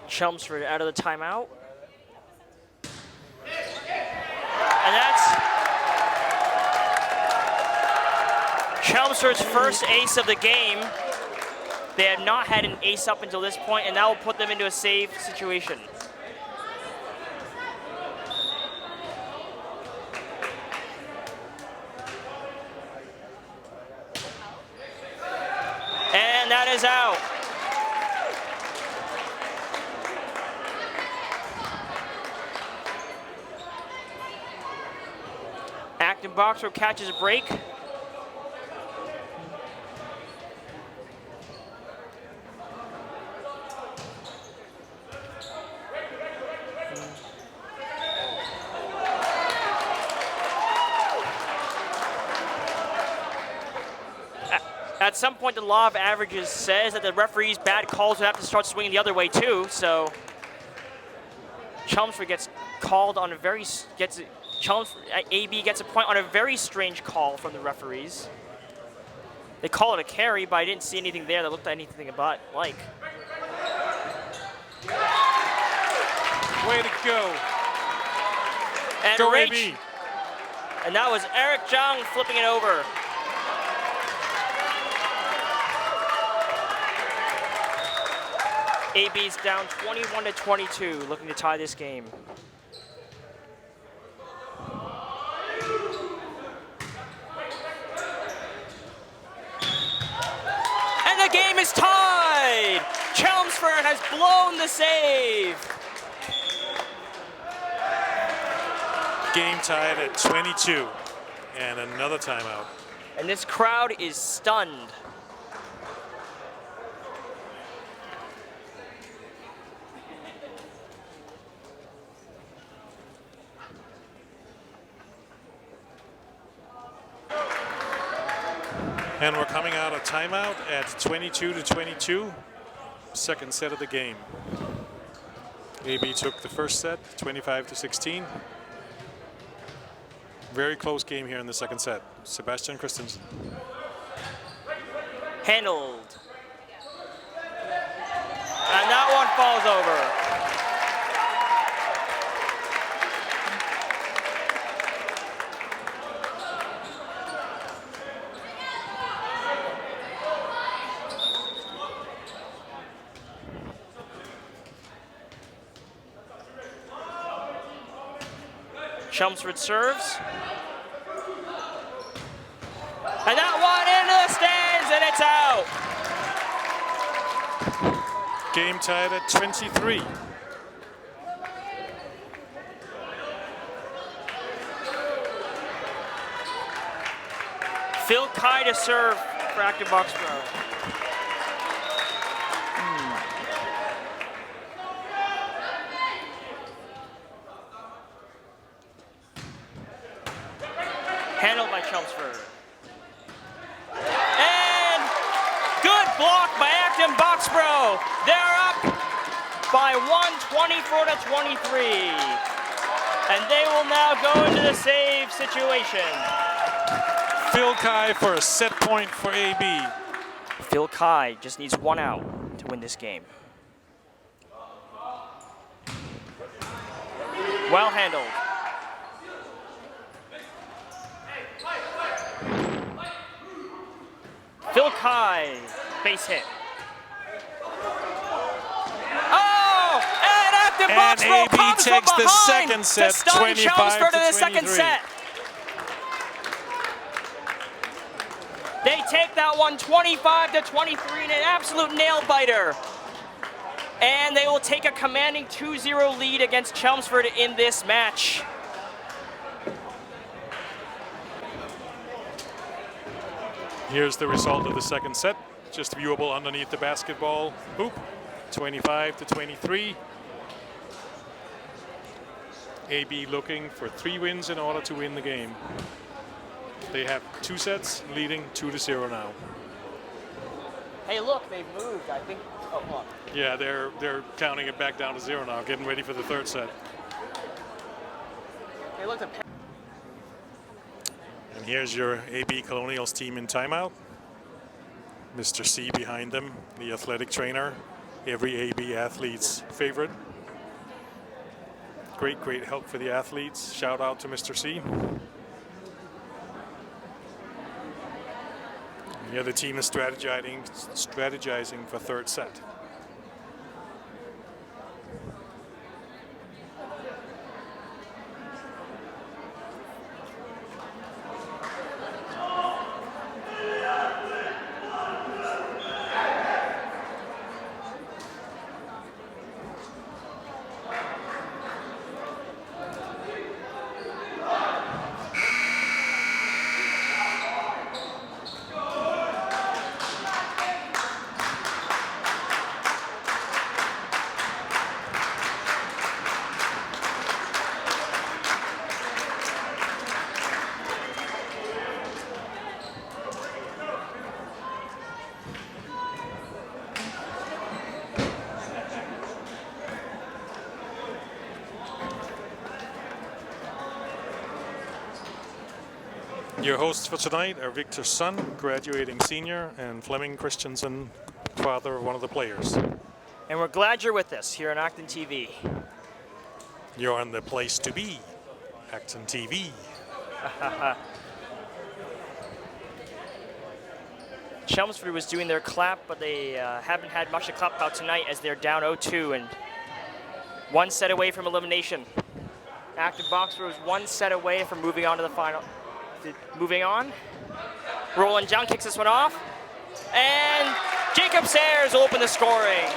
Chelmsford out of the timeout. And that's Chelmsford's first ace of the game. They have not had an ace up until this point, and that will put them into a save situation. And that is out. Acton Boxborough catches a break. At some point, the law of averages says that the referee's bad calls would have to start swinging the other way too. So Chelmsford gets called on a AB gets a point on a very strange call from the referees. They call it a carry, but I didn't see anything there that looked anything but like. Way to go. And Go Rach, AB. and that was Eric Jung flipping it over. AB's down 21-22, looking to tie this game. And game is tied. Chelmsford has blown the save. Game tied at 22, and another timeout. And this crowd is stunned. And we're coming out of timeout at 22-22, second set of the game. AB took the first set, 25-16. Very close game here in the second set. Sebastian Christensen. Handled. And that one falls over. Chelmsford serves. And that one into the stands, and it's out. Game tied at 23. Phil Kai to serve for Acton Boxborough. Handled by Chelmsford. And good block by Acton Boxborough. They're up by 24-23. And they will now go into the save situation. Phil Kai for a set point for AB. Phil Kai just needs one out to win this game. Well handled. Phil Kai, base hit. Oh, and Acton Boxborough AB comes takes from the behind second set, to stun Chelmsford in the second 25-23. set. They take that one 25-23 in an absolute nail biter. And they will take a commanding 2-0 lead against Chelmsford in this match. Here's the result of the second set. Just viewable underneath the basketball hoop. 25-23. AB looking for 3 wins in order to win the game. They have 2 sets, leading 2-0 now. Hey, look, they've moved. I think. Oh, hold on. Yeah, they're counting it back down to 0 now, getting ready for the third set. They looked at. And here's your AB Colonials team in timeout. Mr. C behind them, the athletic trainer, every AB athlete's favorite. Great help for the athletes. Shout out to Mr. C. The other team is strategizing for third set. Your hosts for tonight are Victor Sun, graduating senior, and Fleming Christensen, father of one of the players. And we're glad you're with us here on ActonTV. You're on the place to be, ActonTV. Chelmsford was doing their clap, but they haven't had much to clap about tonight as they're down 0-2 and 1 set away from elimination. Acton Boxborough is 1 set away from moving on to the final. Moving on. Roland Young kicks this one off. And Jacob Sayers will open the scoring.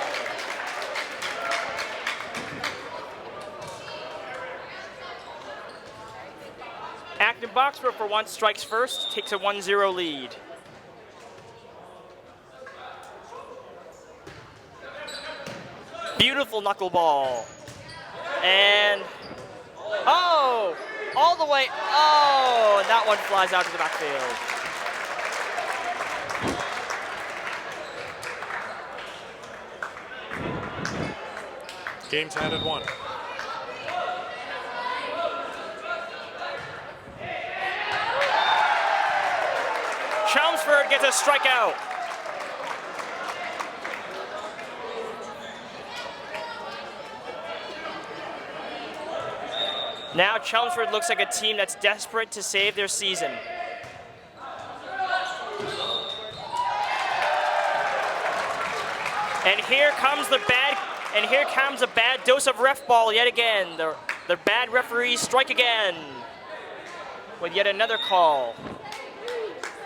Acton Boxborough for once strikes first, takes a 1-0 lead. Beautiful knuckleball. And, oh, all the way, oh, and that one flies out to the backfield. Game's had at 1. Chelmsford gets a strikeout. Now Chelmsford looks like a team that's desperate to save their season. And here comes a bad dose of ref ball yet again. The bad referees strike again with yet another call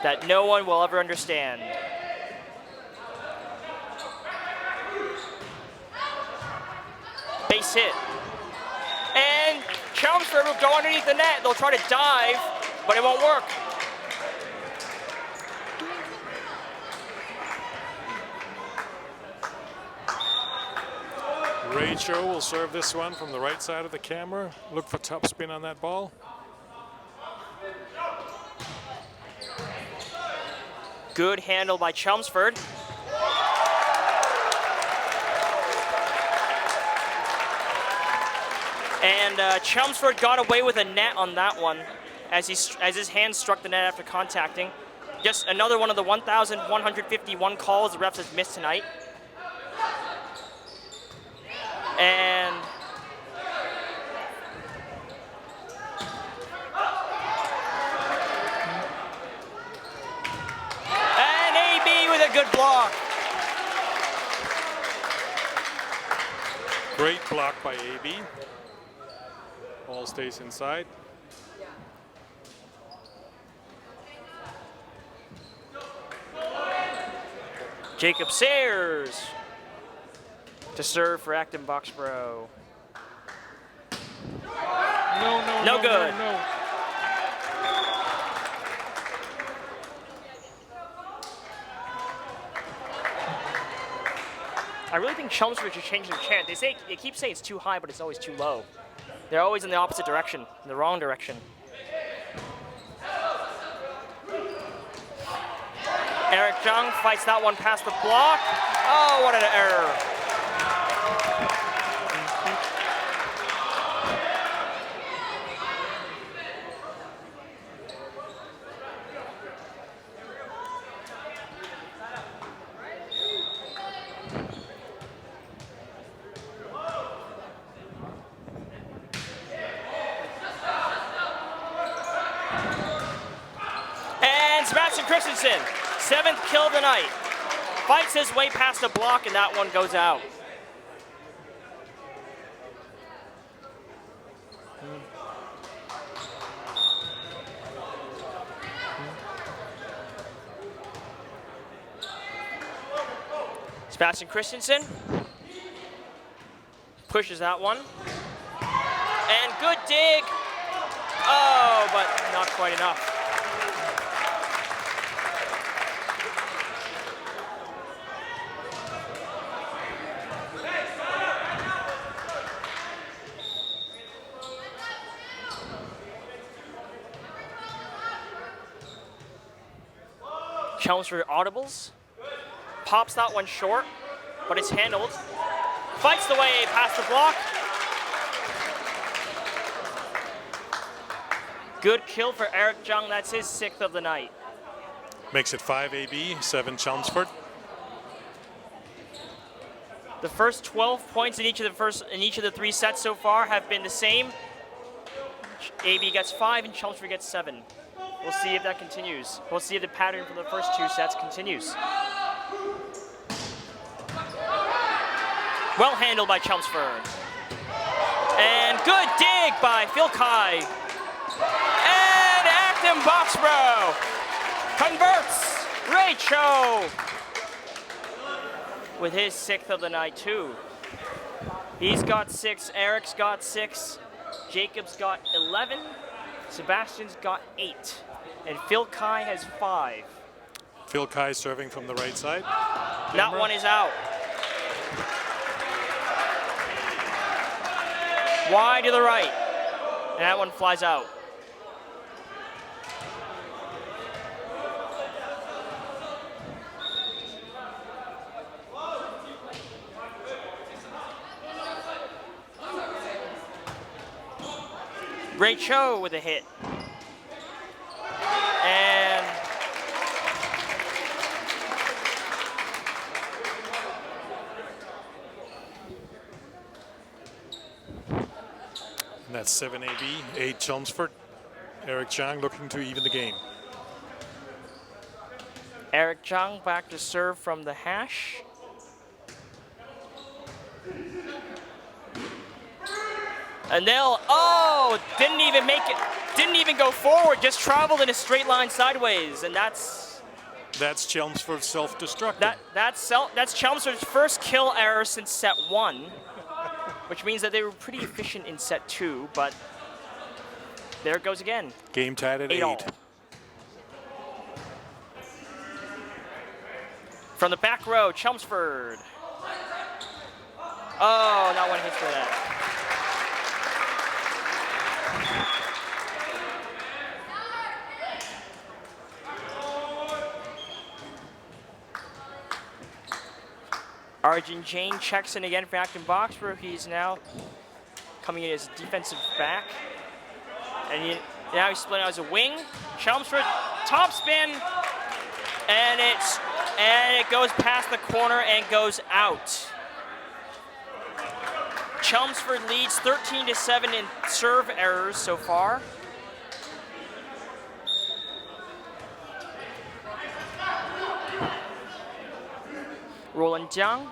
that no one will ever understand. Base hit. And Chelmsford will go underneath the net. They'll try to dive, but it won't work. Rachel will serve this one from the right side of the camera. Look for top spin on that ball. Good handle by Chelmsford. And Chelmsford got away with a net on that one as his hand struck the net after contacting. Just another one of the 1,151 calls the refs has missed tonight. And AB with a good block. Great block by AB. Ball stays inside. Jacob Sayers to serve for Acton Boxborough. No good. No. I really think Chelmsford should change their chant. They keep saying it's too high, but it's always too low. They're always in the opposite direction, in the wrong direction. Eric Jung fights that one past the block. Oh, what an error. Christensen, 7th kill of the night. Fights his way past a block, and that one goes out. Sebastian Christensen pushes that one. And good dig. Oh, but not quite enough. Chelmsford audibles, pops that one short, but it's handled. Fights the way past the block. Good kill for Eric Jung. That's his 6th of the night. Makes it 5 AB, 7 Chelmsford. The first 12 points in each of the 3 sets so far have been the same. AB gets 5 and Chelmsford gets 7. We'll see if that continues. We'll see if the pattern from the first 2 sets continues. Well handled by Chelmsford. And good dig by Phil Kai. And Acton Boxborough converts. Great show. with his 6th of the night too. He's got 6, Eric's got 6, Jacob's got 11, Sebastian's got 8, and Phil Kai has 5. Phil Kai serving from the right side. That one is out. Wide to the right, and that one flies out. Ray Cho with a hit. And that's 7 AB, 8 Chelmsford. Eric Chang looking to even the game. Eric Chang back to serve from the hash. And they'll, didn't even make it, didn't even go forward, just traveled in a straight line sideways, and that's Chelmsford's self-destructing. that's Chelmsford's first kill error since set 1, which means that they were pretty efficient in set 2, but there it goes again. Game tied at 8. 8-all. From the back row, Chelmsford. Oh, not one hit for that. Arjun Jain checks in again for Acton Boxborough. He's now coming in as a defensive back. And now he's splitting out as a wing. Chelmsford, top spin. And it goes past the corner and goes out. Chelmsford leads 13-7 in serve errors so far. Roland Jiang.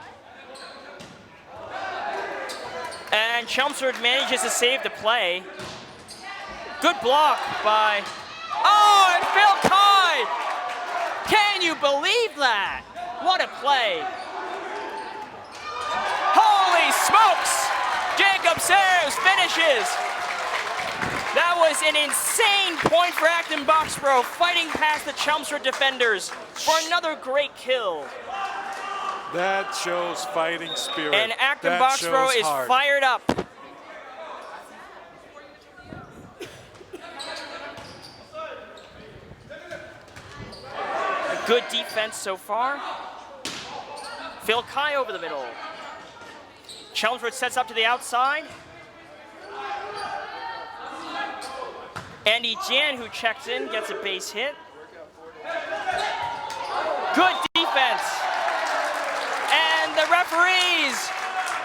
And Chelmsford manages to save the play. Good block by, and Phil Kai! Can you believe that? What a play. Holy smokes! Jacob Sayers finishes. That was an insane point for Acton Boxborough, fighting past the Chelmsford defenders for another great kill. That shows fighting spirit. And Acton Boxborough is fired up. Good defense so far. Phil Kai over the middle. Chelmsford sets up to the outside. Andy Jan, who checks in, gets a base hit. Good defense. And the referees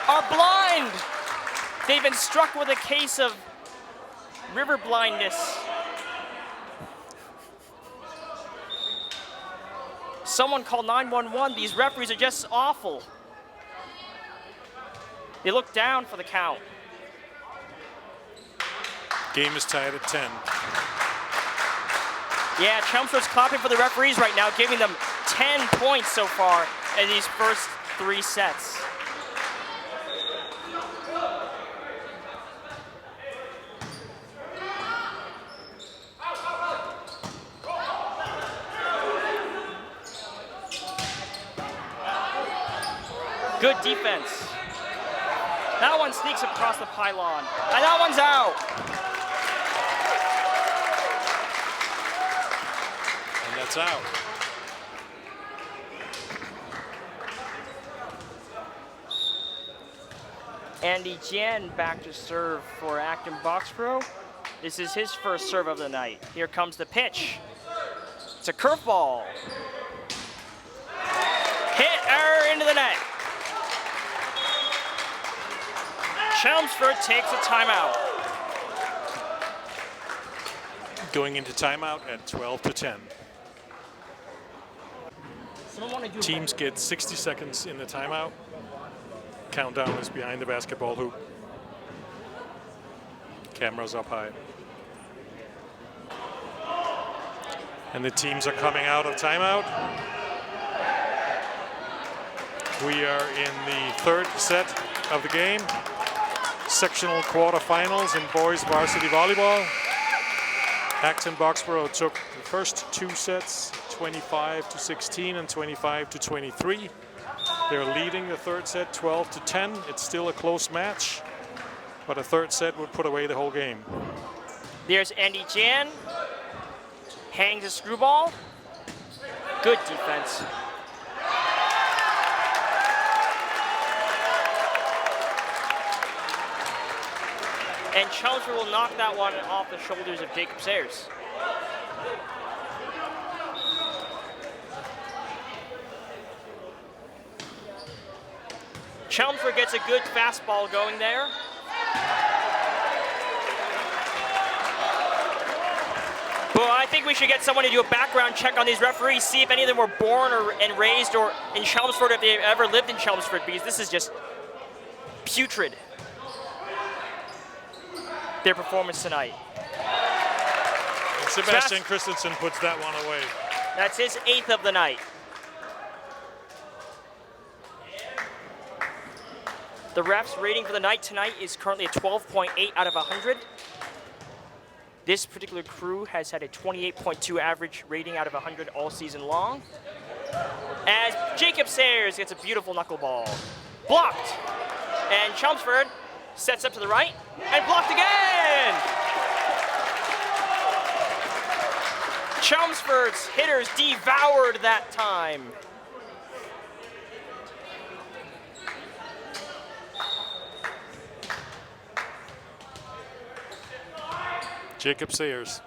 are blind. They've been struck with a case of river blindness. Someone called 911. These referees are just awful. They look down for the count. Game is tied at 10. Yeah, Chelmsford's clapping for the referees right now, giving them 10 points so far in these first 3 sets. Good defense. That one sneaks across the pylon, and that one's out. And that's out. Andy Jan back to serve for Acton Boxborough. This is his first serve of the night. Here comes the pitch. It's a curveball. Hit error into the net. Chelmsford takes a timeout. Going into timeout at 12-10. Teams get 60 seconds in the timeout. Countdown is behind the basketball hoop. Cameras up high. And the teams are coming out of timeout. We are in the third set of the game. Sectional quarterfinals in boys varsity volleyball. Acton Boxborough took the first two sets, 25-16 and 25-23. They're leading the third set 12-10. It's still a close match, but a third set would put away the whole game. There's Andy Jan. Hangs a screw ball. Good defense. And Chelmsford will knock that one off the shoulders of Jacob Sayers. Chelmsford gets a good fastball going there. Well, I think we should get someone to do a background check on these referees, see if any of them were born and raised or in Chelmsford, if they've ever lived in Chelmsford, because this is just putrid, their performance tonight. And Sebastian Christensen puts that one away. That's his 8th of the night. The ref's rating for the night tonight is currently a 12.8 out of 100. This particular crew has had a 28.2 average rating out of 100 all season long. As Jacob Sayers gets a beautiful knuckleball. Blocked. And Chelmsford sets up to the right and blocked again. Chelmsford's hitters devoured that time. Jacob Sayers.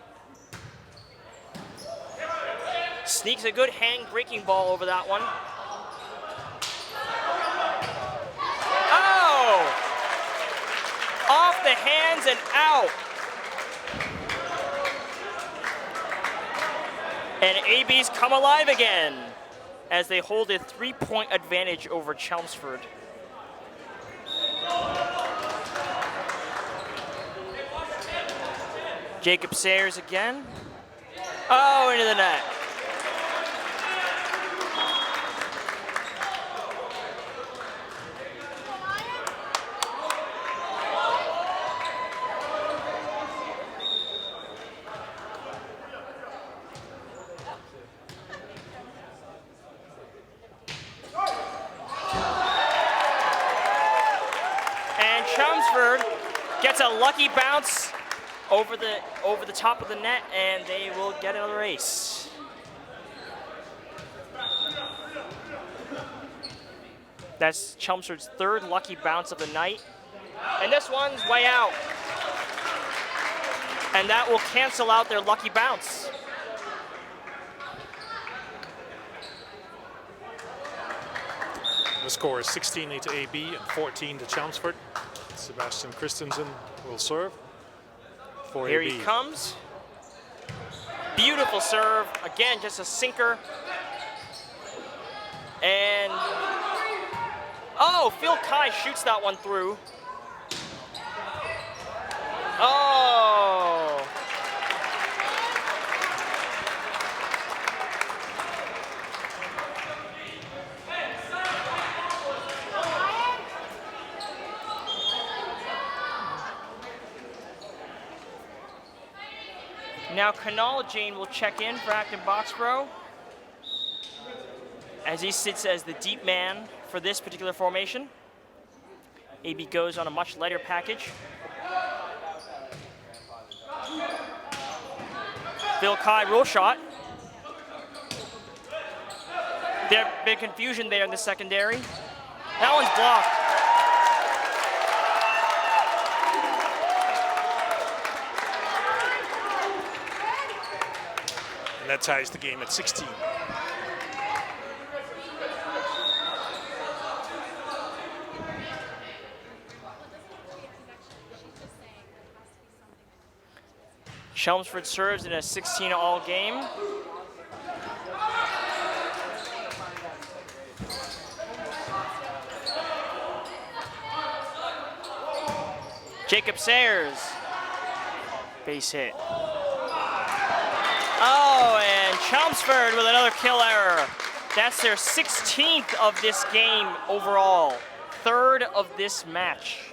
Sneaks a good hang breaking ball over that one. Oh! Off the hands and out. And AB's come alive again as they hold a 3-point advantage over Chelmsford. Jacob Sayers again. Oh, into the net. And Chelmsford gets a lucky bounce over the top of the net, and they will get another ace. That's Chelmsford's 3rd lucky bounce of the night. And this one's way out. And that will cancel out their lucky bounce. The score is 16 to AB and 14 to Chelmsford. Sebastian Christensen will serve. Here he comes. Beautiful serve. Again, just a sinker. And, oh, Phil Kai shoots that one through. Oh. Now Kanal Jane will check in for Acton Boxborough as he sits as the deep man for this particular formation. AB goes on a much lighter package. Phil Kai rule shot. There's big confusion there in the secondary. That one's blocked. And that ties the game at 16. Chelmsford serves in a 16-all game. Jacob Sayers, base hit. Oh, and Chelmsford with another kill error. That's their 16th of this game overall. Third of this match.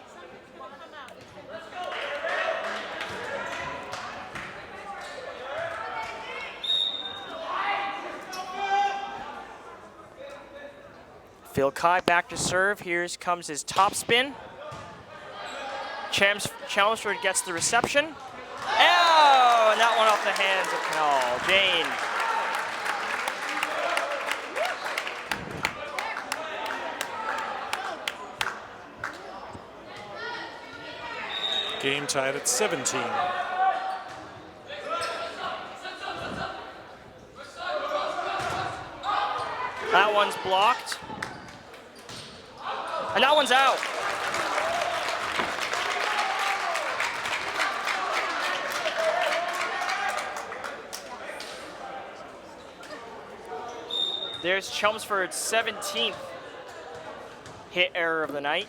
Phil Kai back to serve. Here comes his top spin. Chelmsford gets the reception. Oh, and that one off the hands of Canal. Jane. Game tied at 17. That one's blocked. And that one's out. There's Chelmsford's 17th hit error of the night.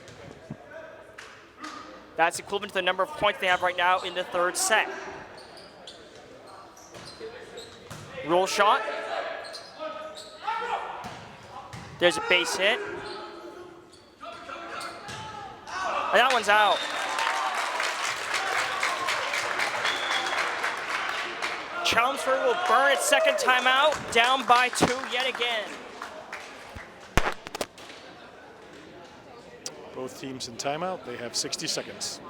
That's equivalent to the number of points they have right now in the third set. Roll shot. There's a base hit. And that one's out. Chelmsford will burn its second timeout, down by 2 yet again. Both teams in timeout. They have 60 seconds.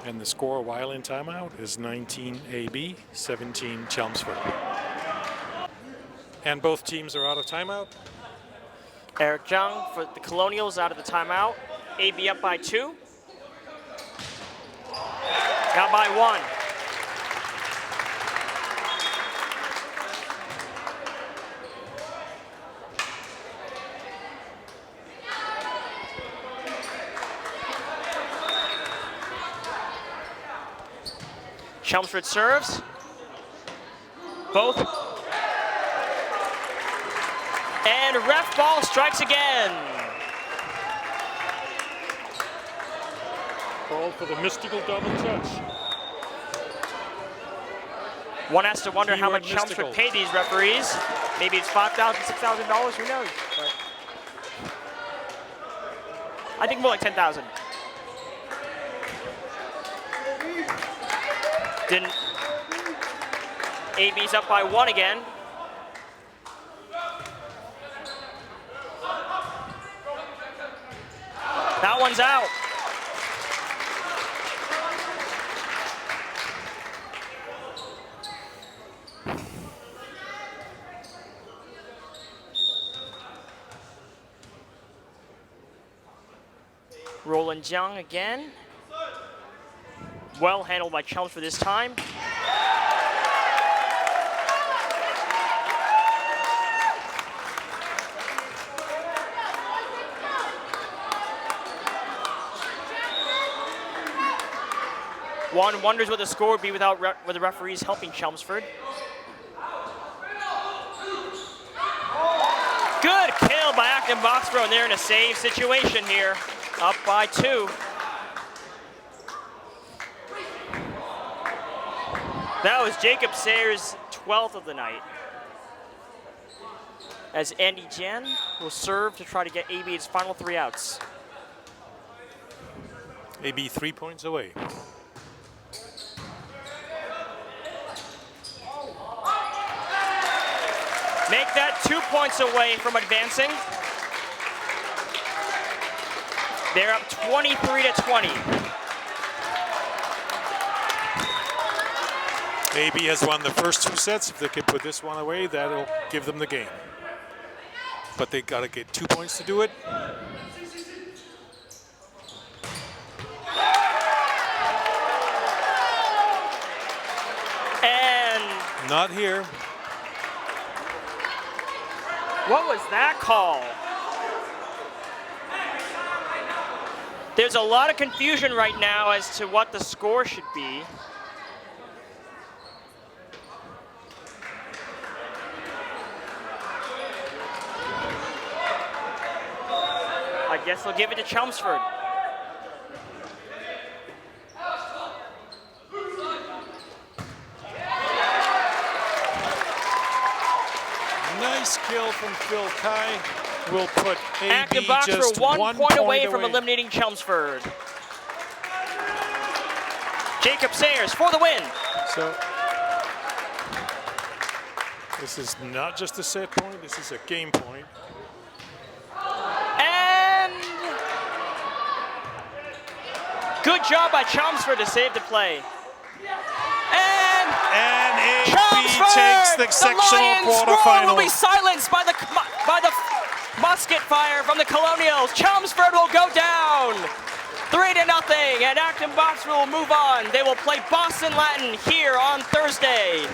And the score while in timeout is 19 AB, 17 Chelmsford. And both teams are out of timeout. Eric Jung for the Colonials out of the timeout. AB up by 2. Now by 1. Chelmsford serves. Both. And ref ball strikes again. Called for the mystical double touch. One has to wonder how Keyword much Chelmsford mystical. paid these referees. Maybe it's $5,000, $6,000, who knows? But I think more like 10,000. Didn't. AB's up by 1 again. That one's out. Roland Young again. Well handled by Chelmsford this time. One wonders what the score would be without with the referees helping Chelmsford. Good kill by Acton Boxborough, and they're in a save situation here. Up by 2. That was Jacob Sayers' 12th of the night. As Andy Jan will serve to try to get AB its final 3 outs. AB 3 points away. Make that 2 points away from advancing. They're up 23-20. AB has won the first 2 sets. If they can put this one away, that'll give them the game. But they got to get 2 points to do it. And not here. What was that call? There's a lot of confusion right now as to what the score should be. I guess they'll give it to Chelmsford. Nice kill from Phil Kai. Will put Acton AB Boxborough just 1 point away from eliminating Chelmsford. Jacob Sayers for the win. So this is not just a set point, this is a game point. And good job by Chelmsford to save the play. And AB Chelmsford, takes the sectional Lions score will quarterfinal. be silenced by the musket fire from the Colonials. Chelmsford will go down 3-0, and Acton Boxborough will move on. They will play Boston Latin here on Thursday.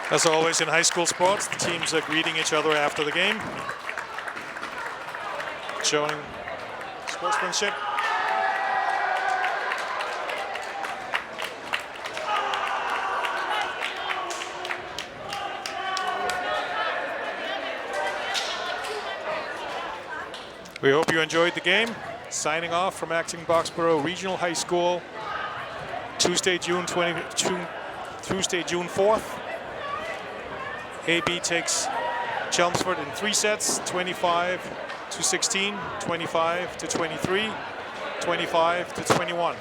As always in high school sports, the teams are greeting each other after the game, showing sportsmanship. We hope you enjoyed the game. Signing off from Acton Boxborough Regional High School, Tuesday, June 4th. AB takes Chelmsford in 3 sets, 25-16, 25-23, 25-21.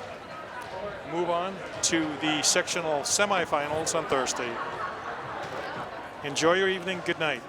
Move on to the sectional semifinals on Thursday. Enjoy your evening. Good night.